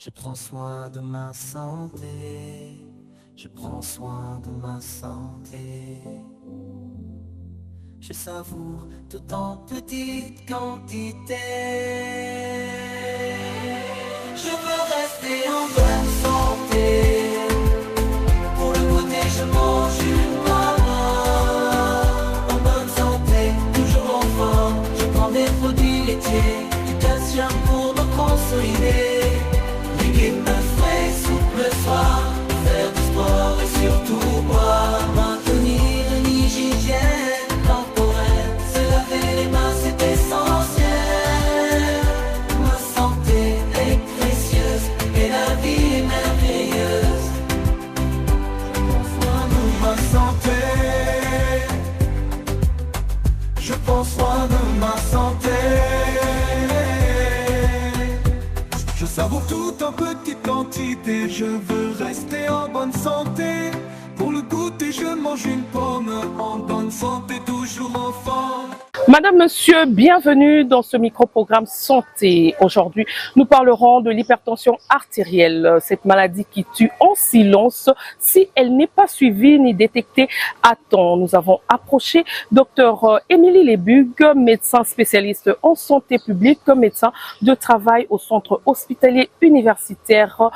Je prends soin de ma santé, je prends soin de ma santé. Je savoure tout en petite quantité. Je veux rester en bonne santé. Pour le goûter, je mange une pomme. En bonne santé, toujours en forme. Je prends des produits laitiers, du calcium pour me consolider. Légumes frais, soupe le soir. Faire du sport et surtout boire. Maintenir une hygiène corporelle. Se laver les mains, c'est essentiel. Ma santé est précieuse et la vie est merveilleuse. Je prends soin de ma santé. Je prends soin de ma santé. Je savoure tout en petite quantité. Je veux rester en bonne santé. Pour le goûter, je mange une pomme. En bonne santé, toujours en forme. Madame, Monsieur, bienvenue dans ce micro-programme santé. Aujourd'hui, nous parlerons de l'hypertension artérielle, cette maladie qui tue en silence si elle n'est pas suivie ni détectée à temps. Nous avons approché Dr Émilie Lebugue, médecin spécialiste en santé publique, médecin de travail au centre hospitalier universitaire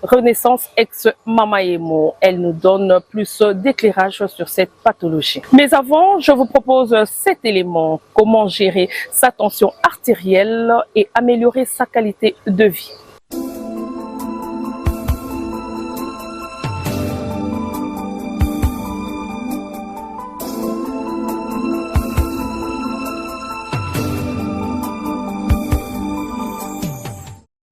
Renaissance ex-Mamaemo. Elle nous donne plus d'éclairage sur cette pathologie. Mais avant, je vous propose cet élément. Comment gérer sa tension artérielle et améliorer sa qualité de vie.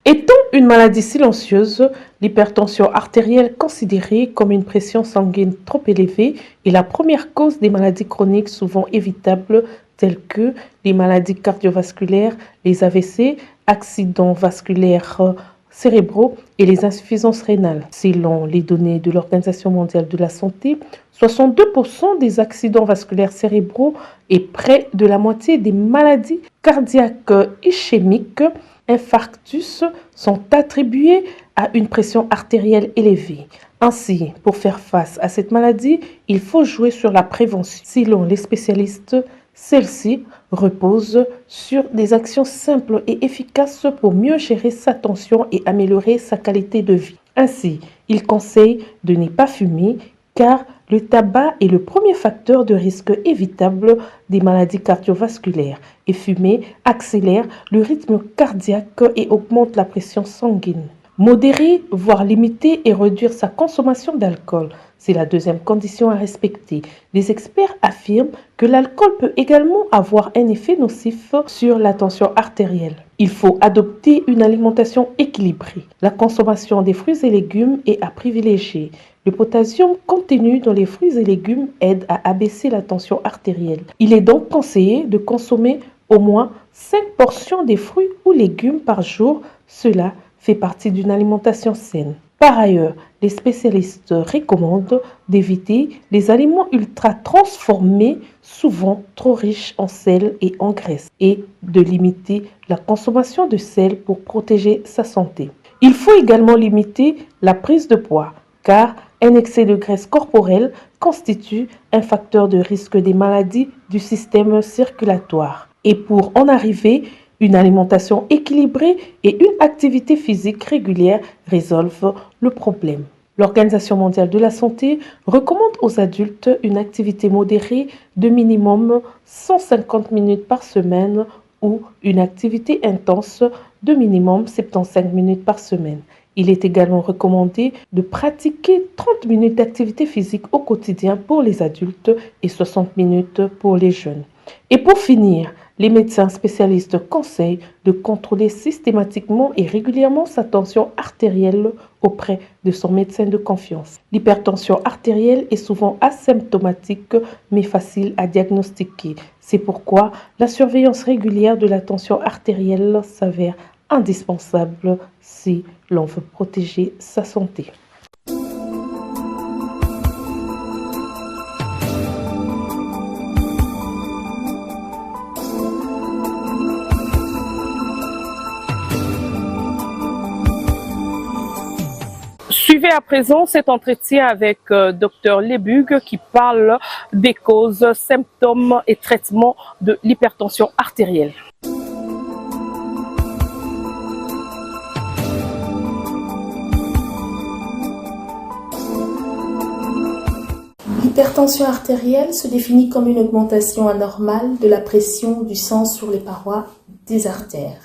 Étant une maladie silencieuse, l'hypertension artérielle, considérée comme une pression sanguine trop élevée, est la première cause des maladies chroniques souvent évitables telles que les maladies cardiovasculaires, les AVC, accidents vasculaires cérébraux et les insuffisances rénales. Selon les données de l'Organisation mondiale de la santé, 62% des accidents vasculaires cérébraux et près de la moitié des maladies cardiaques ischémiques infarctus sont attribués à une pression artérielle élevée. Ainsi, pour faire face à cette maladie, il faut jouer sur la prévention. Selon les spécialistes, celle-ci repose sur des actions simples et efficaces pour mieux gérer sa tension et améliorer sa qualité de vie. Ainsi, il conseille de ne pas fumer car le tabac est le premier facteur de risque évitable des maladies cardiovasculaires et fumer accélère le rythme cardiaque et augmente la pression sanguine. Modérer, voire limiter et réduire sa consommation d'alcool, c'est la deuxième condition à respecter. Les experts affirment que l'alcool peut également avoir un effet nocif sur la tension artérielle. Il faut adopter une alimentation équilibrée. La consommation des fruits et légumes est à privilégier. Le potassium contenu dans les fruits et légumes aide à abaisser la tension artérielle. Il est donc conseillé de consommer au moins 5 portions des fruits ou légumes par jour. Cela fait partie d'une alimentation saine. Par ailleurs, les spécialistes recommandent d'éviter les aliments ultra transformés, souvent trop riches en sel et en graisse, et de limiter la consommation de sel pour protéger sa santé. Il faut également limiter la prise de poids, car un excès de graisse corporelle constitue un facteur de risque des maladies du système circulatoire. Et pour en arriver, une alimentation équilibrée et une activité physique régulière résolvent le problème. L'Organisation mondiale de la santé recommande aux adultes une activité modérée de minimum 150 minutes par semaine ou une activité intense de minimum 75 minutes par semaine. Il est également recommandé de pratiquer 30 minutes d'activité physique au quotidien pour les adultes et 60 minutes pour les jeunes. Et pour finir, les médecins spécialistes conseillent de contrôler systématiquement et régulièrement sa tension artérielle auprès de son médecin de confiance. L'hypertension artérielle est souvent asymptomatique mais facile à diagnostiquer. C'est pourquoi la surveillance régulière de la tension artérielle s'avère indispensable si l'on veut protéger sa santé. Suivez à présent cet entretien avec Dr Lebug qui parle des causes, symptômes et traitements de l'hypertension artérielle. L'hypertension artérielle se définit comme une augmentation anormale de la pression du sang sur les parois des artères.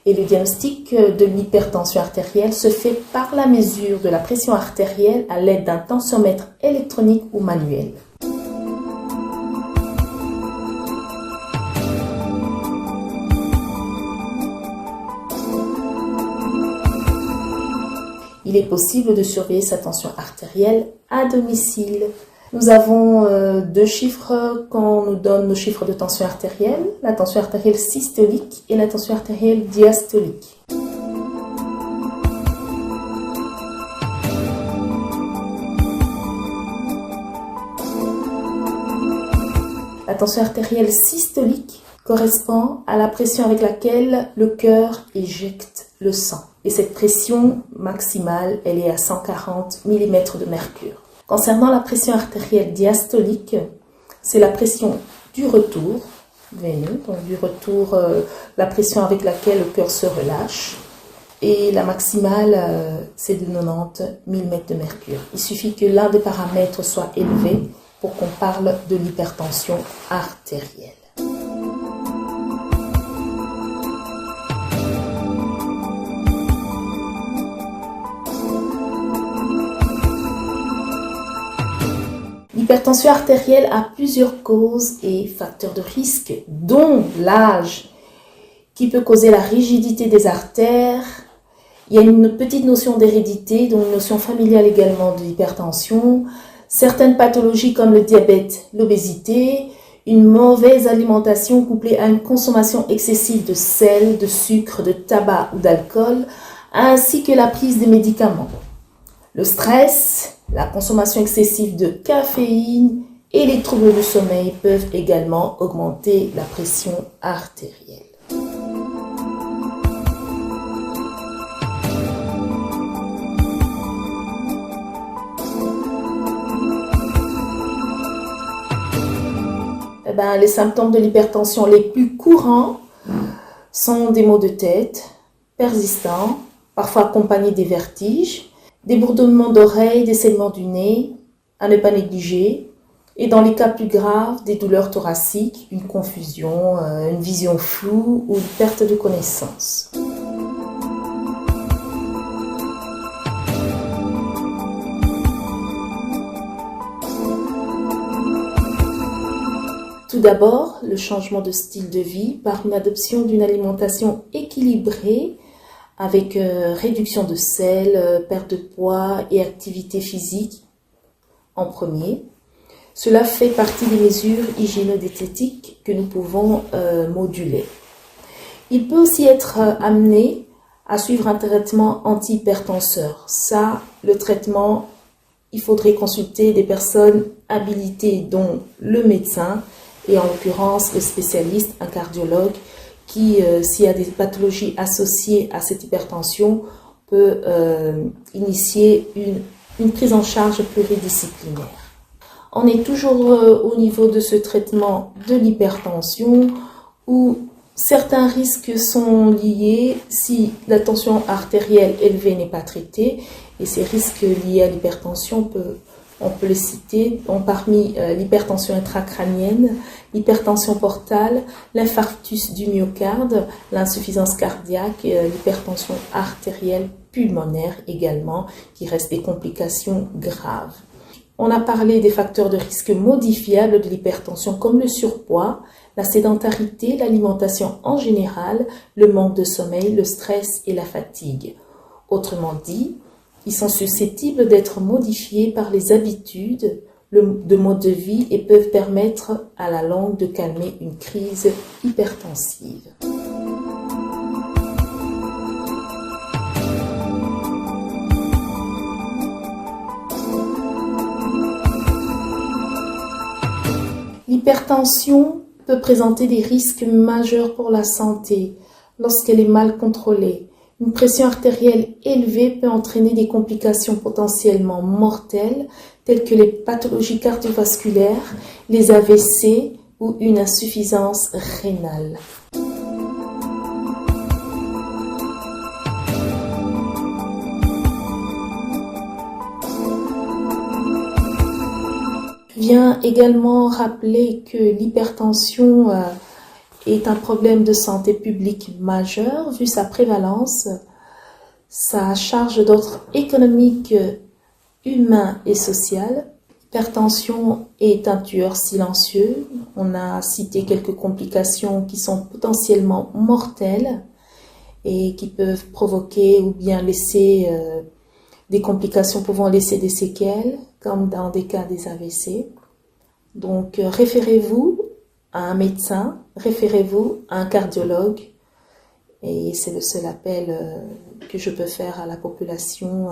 Et le diagnostic de l'hypertension artérielle se fait par la mesure de la pression artérielle à l'aide d'un tensiomètre électronique ou manuel. Il est possible de surveiller sa tension artérielle à domicile. Nous avons deux chiffres quand on nous donne nos chiffres de tension artérielle, la tension artérielle systolique et la tension artérielle diastolique. La tension artérielle systolique correspond à la pression avec laquelle le cœur éjecte le sang. Et cette pression maximale, elle est à 140 mm de mercure. Concernant la pression artérielle diastolique, c'est la pression du retour veineux, donc du retour, la pression avec laquelle le cœur se relâche. Et la maximale, c'est de 90 mm de mercure. Il suffit que l'un des paramètres soit élevé pour qu'on parle de l'hypertension artérielle. L'hypertension artérielle a plusieurs causes et facteurs de risque, dont l'âge, qui peut causer la rigidité des artères. Il y a une petite notion d'hérédité, donc une notion familiale également de l'hypertension. Certaines pathologies comme le diabète, l'obésité, une mauvaise alimentation couplée à une consommation excessive de sel, de sucre, de tabac ou d'alcool, ainsi que la prise des médicaments. Le stress, la consommation excessive de caféine et les troubles du sommeil peuvent également augmenter la pression artérielle. Les symptômes de l'hypertension les plus courants sont des maux de tête persistants, parfois accompagnés des vertiges, des bourdonnements d'oreilles, des saignements du nez, à ne pas négliger, et dans les cas plus graves, des douleurs thoraciques, une confusion, une vision floue ou une perte de connaissance. Tout d'abord, le changement de style de vie par une adoption d'une alimentation équilibrée avec réduction de sel, perte de poids et activité physique en premier. Cela fait partie des mesures hygiéno-diététiques que nous pouvons moduler. Il peut aussi être amené à suivre un traitement antihypertenseur. Ça, le traitement, il faudrait consulter des personnes habilitées, dont le médecin, et en l'occurrence le spécialiste, un cardiologue, qui, s'il y a des pathologies associées à cette hypertension, peut initier une prise en charge pluridisciplinaire. On est toujours au niveau de ce traitement de l'hypertension où certains risques sont liés si la tension artérielle élevée n'est pas traitée, et ces risques liés à l'hypertension on peut les citer, parmi l'hypertension intracrânienne, l'hypertension portale, l'infarctus du myocarde, l'insuffisance cardiaque, l'hypertension artérielle pulmonaire également, qui restent des complications graves. On a parlé des facteurs de risque modifiables de l'hypertension comme le surpoids, la sédentarité, l'alimentation en général, le manque de sommeil, le stress et la fatigue. Autrement dit, ils sont susceptibles d'être modifiés par les habitudes de mode de vie et peuvent permettre à la longue de calmer une crise hypertensive. L'hypertension peut présenter des risques majeurs pour la santé lorsqu'elle est mal contrôlée. Une pression artérielle élevée peut entraîner des complications potentiellement mortelles telles que les pathologies cardiovasculaires, les AVC ou une insuffisance rénale. Je viens également rappeler que l'hypertension est un problème de santé publique majeur vu sa prévalence, sa charge d'ordre économique, humain et social. L'hypertension est un tueur silencieux. On a cité quelques complications qui sont potentiellement mortelles et qui peuvent provoquer ou bien laisser des complications pouvant laisser des séquelles, comme dans des cas des AVC. Donc, référez-vous à un médecin, référez-vous à un cardiologue. Et c'est le seul appel que je peux faire à la population,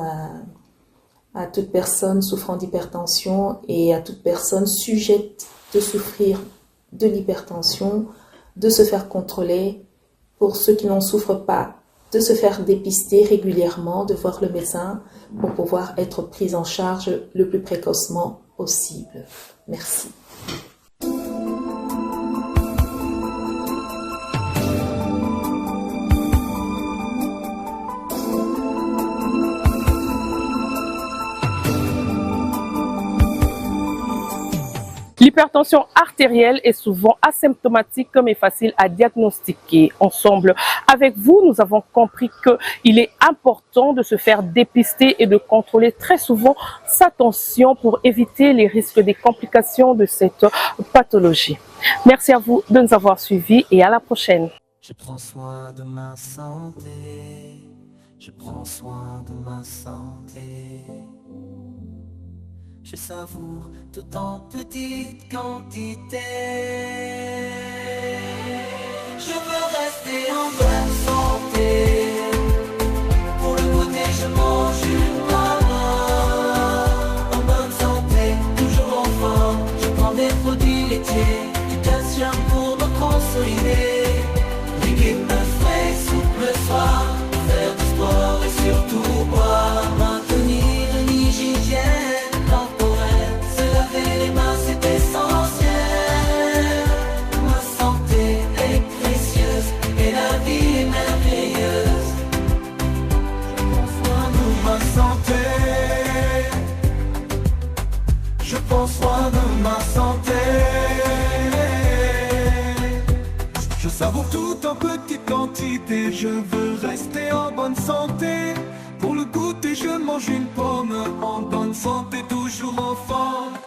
à toute personne souffrant d'hypertension et à toute personne sujette de souffrir de l'hypertension, de se faire contrôler. Pour ceux qui n'en souffrent pas, de se faire dépister régulièrement, de voir le médecin pour pouvoir être pris en charge le plus précocement possible. Merci. L'hypertension artérielle est souvent asymptomatique mais facile à diagnostiquer. Ensemble, avec vous, nous avons compris qu'il est important de se faire dépister et de contrôler très souvent sa tension pour éviter les risques des complications de cette pathologie. Merci à vous de nous avoir suivis et à la prochaine. Je prends soin de ma santé. Je prends soin de ma santé. Je savoure tout en petite quantité. Je veux rester en bonne santé. Pour le goûter, je mange une banane. En bonne santé, toujours en forme. Je prends des produits laitiers, du calcium pour me consolider. Liquide me frais, soupe le soir. Faire du sport et surtout boire. Maintenir une hygiène. Je prends soin de ma santé. Je savoure tout en petite quantité. Je veux rester en bonne santé. Pour le goûter, je mange une pomme. En bonne santé, toujours en forme.